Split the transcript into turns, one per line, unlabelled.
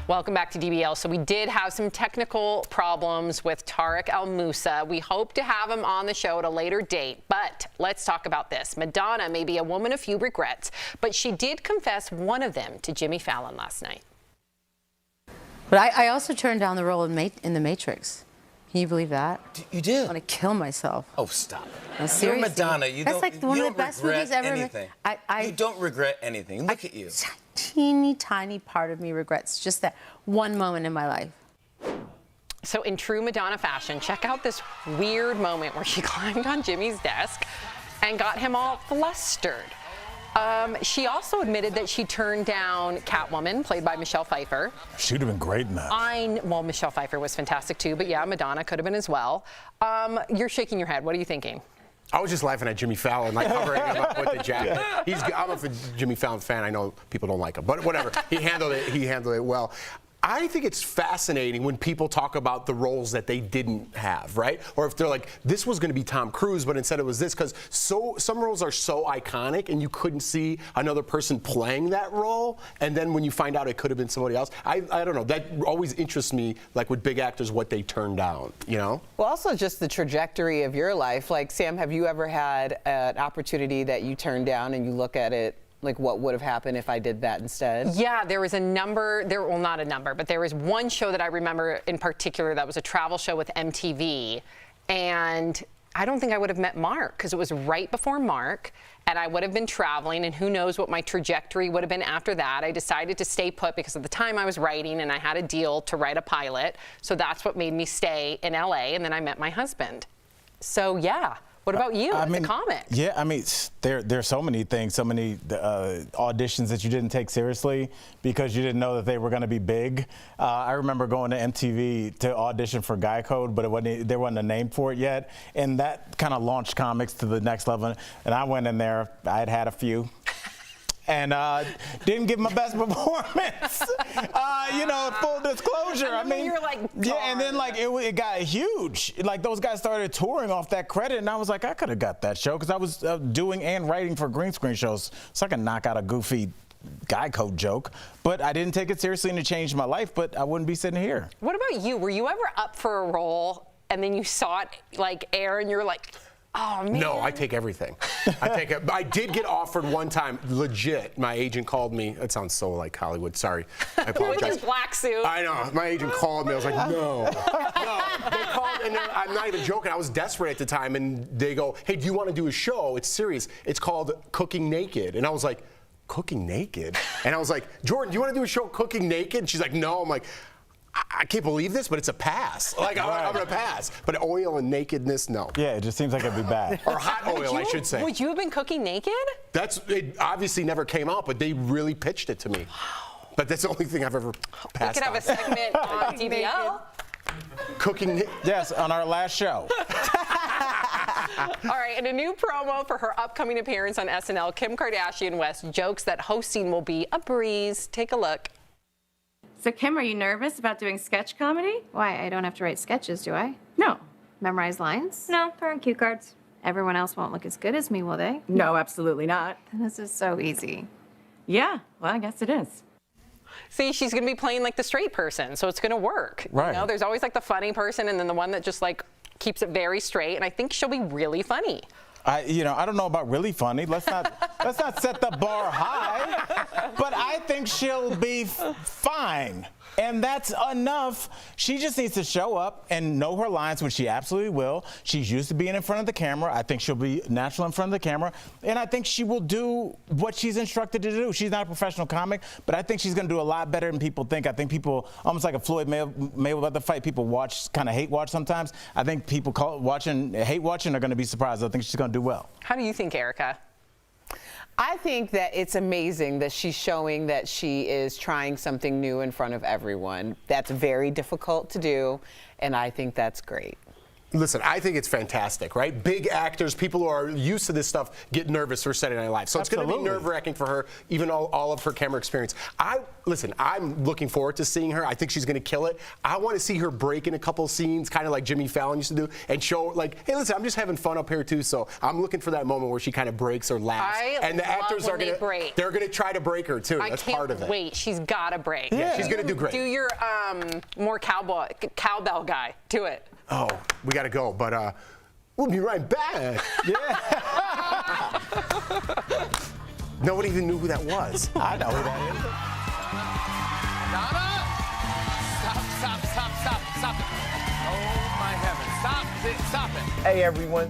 Welcome back to DBL. So we did have some technical problems with Tariq El Moussa. We hope to have him on the show at a later date, but let's talk about this. Madonna may be a woman of few regrets, but she did confess one of them to Jimmy Fallon last night.
But I also turned down the role in The Matrix. Can you believe that?
You did?
I want to kill myself.
Oh, stop.
No, seriously.
You're Madonna.
That's like one of the best movies ever.
Anything. You don't regret anything. Look at you.
Teeny tiny part of me regrets just that one moment in my life.
So in true Madonna fashion, check out this weird moment where she climbed on Jimmy's desk and got him all flustered. She also admitted that she turned down Catwoman, played by Michelle Pfeiffer.
She'd have been great in that.
Well, Michelle Pfeiffer was fantastic too, but yeah, Madonna could have been as well. You're shaking your head. What are you thinking?
I was just laughing at Jimmy Fallon, like covering him up with the jacket. I'm a Jimmy Fallon fan. I know people don't like him, but whatever. He handled it well. I think it's fascinating when people talk about the roles that they didn't have, right? Or if they're like, this was going to be Tom Cruise, but instead it was this, because some roles are so iconic and you couldn't see another person playing that role, and then when you find out it could have been somebody else, I don't know. That always interests me, like with big actors, what they turn down, you know?
Well, also just the trajectory of your life. Like, Sam, have you ever had an opportunity that you turned down and you look at it like what would have happened if I did that instead?
Yeah, there was a number, well, not a number, but there was one show that I remember in particular that was a travel show with MTV, and I don't think I would have met Mark because it was right before Mark, and I would have been traveling, and who knows what my trajectory would have been after that. I decided to stay put because at the time I was writing and I had a deal to write a pilot, so that's what made me stay in LA, and then I met my husband. So yeah. What about you as a comic?
Yeah, I mean, there's so many things, so many auditions that you didn't take seriously because you didn't know that they were going to be big. I remember going to MTV to audition for Guy Code, but there wasn't a name for it yet, and that kind of launched comics to the next level. And I went in there, I had a few. And didn't give my best performance. You know, full disclosure. I mean,
you're like,
yeah, and then like it got huge. Like those guys started touring off that credit, and I was like, I could have got that show because I was doing and writing for green screen shows, so I can knock out a goofy Guy Code joke. But I didn't take it seriously, and it changed my life. But I wouldn't be sitting here.
What about you? Were you ever up for a role and then you saw it like air, and you're like, oh, man.
No, I take everything. I did get offered one time, legit. My agent called me. It sounds so like Hollywood. Sorry. I apologize.
With his black suit.
I know. My agent called me. I was like, no. No. They called, and I'm not even joking. I was desperate at the time, and they go, hey, do you want to do a show? It's serious. It's called Cooking Naked. And I was like, Cooking Naked? And I was like, Jordan, do you want to do a show Cooking Naked? And she's like, no. I'm like, I can't believe this, but it's a pass. Like, I'm going to pass. But oil and nakedness, no.
Yeah, it just seems like it'd be bad.
Or hot oil, I should say.
Would you have been cooking naked?
It obviously never came out, but they really pitched it to me. Wow. But that's the only thing I've ever passed
We could have a segment on DBL.
Cooking.
Yes, on our last show.
All right, in a new promo for her upcoming appearance on SNL, Kim Kardashian West jokes that hosting will be a breeze. Take a look.
So, Kim, are you nervous about doing sketch comedy?
Why? I don't have to write sketches, do I?
No.
Memorize lines?
No, they're on cue cards.
Everyone else won't look as good as me, will they?
No, absolutely not.
This is so easy.
Yeah, well, I guess it is.
See, she's going to be playing like the straight person, so it's going to work.
Right.
You know, there's always like the funny person and then the one that just like keeps it very straight, and I think she'll be really funny.
I don't know about really funny. Let's not set the bar high. But I think she'll be fine. And that's enough. She just needs to show up and know her lines, which she absolutely will. She's used to being in front of the camera. I think she'll be natural in front of the camera. And I think she will do what she's instructed to do. She's not a professional comic, but I think she's going to do a lot better than people think. I think people, almost like a Floyd Mayweather fight, people kind of hate watch sometimes. I think people hate watching are going to be surprised. I think she's going to do well.
How do you think, Erica?
I think that it's amazing that she's showing that she is trying something new in front of everyone. That's very difficult to do, and I think that's great.
Listen, I think it's fantastic, right? Big actors, people who are used to this stuff, get nervous for Saturday Night Live. So it's going to be
Absolutely.
nerve-wracking for her, even all of her camera experience. Listen, I'm looking forward to seeing her. I think she's going to kill it. I want to see her break in a couple scenes, kind of like Jimmy Fallon used to do, and show, like, hey, listen, I'm just having fun up here, too. So I'm looking for that moment where she kind of breaks or laughs.
And the actors
are going to, they're going to try to break her, too. That's part of it.
I can't wait. She's got to break.
Yeah, she's going to do great.
Do your more cowbell guy. Do it.
Oh, we got to go, but we'll be right back.
Yeah.
Nobody even knew who that was.
I know who that is.
Stop it. Oh, my heavens. Stop it.
Hey, everyone.